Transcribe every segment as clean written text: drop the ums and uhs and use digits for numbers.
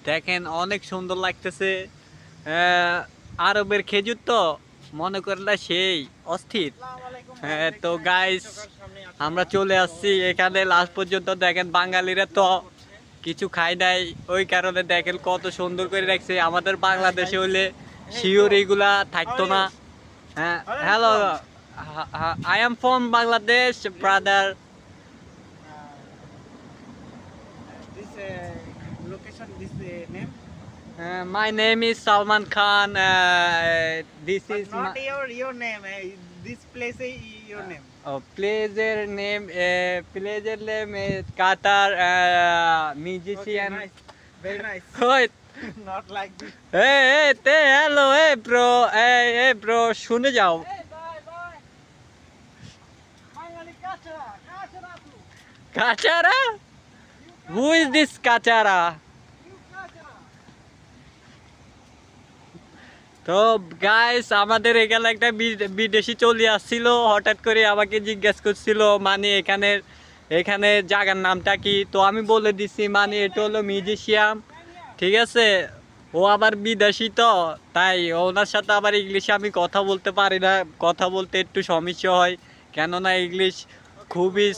দেখেন অনেক সুন্দর লাগতেছে। আরবের খেজুর তো মনে করেন না সেই অস্থির। হ্যাঁ তো গাইস আমরা চলে আসছি এখানে লাস্ট পর্যন্ত। দেখেন বাঙালিরা তো কিছু খাই নাই, ওই কারণে দেখেন কত সুন্দর করে রাখছে। আমাদের বাংলাদেশে হইলে শিওর এগুলা থাকতো না। হ্যাঁ hello, I am from Bangladesh brother. This location, this name, My name is Salman Khan. This but is not my your name. This place is your name. pleasure name. Pleasure name is Qatar Okay, musician. nice, very nice. Wait, Not like this. hello, hey bro, hey bro, শুনে যাও। কাচারা? Who is this কাচারা? তো guys আমাদের এখানে একটা বিদেশি চলে আসছিল, হঠাৎ করে আমাকে জিজ্ঞেস করছিল মানে এখানে জায়গার নামটা কি। তো আমি বলে দিছি মানে এটা হলো মিউজিয়াম, ঠিক আছে। ও আবার বিদেশি তো, তাই ওনার সাথে আবার ইংলিশে আমি কথা বলতে পারি না, কথা বলতে একটু সমস্যা হয়, কেননা ইংলিশ খুবই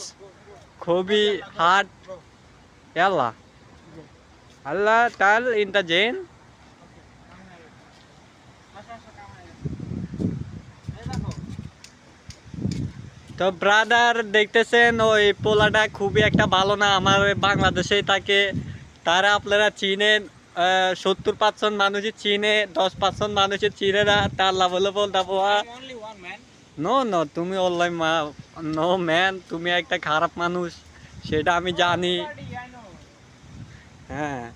খুবই হার্ড। আল্লাহ আল্লাহ তাল ইন দ্য জেন। তো ব্রাদার দেখতেছেন ওই পোলাটা খুবই একটা ভালো না, আমার বাংলাদেশেই থাকে। তারা আপনারা চিনেন, 70% মানুষই চিনে, 10% মানুষই চিনে না। তার লাভ হলো বলতে I'm only one man. No no, তুমি অনলাইন নো ম্যান, তুমি একটা খারাপ মানুষ, সেটা আমি জানি। Everybody, I know. হ্যাঁ।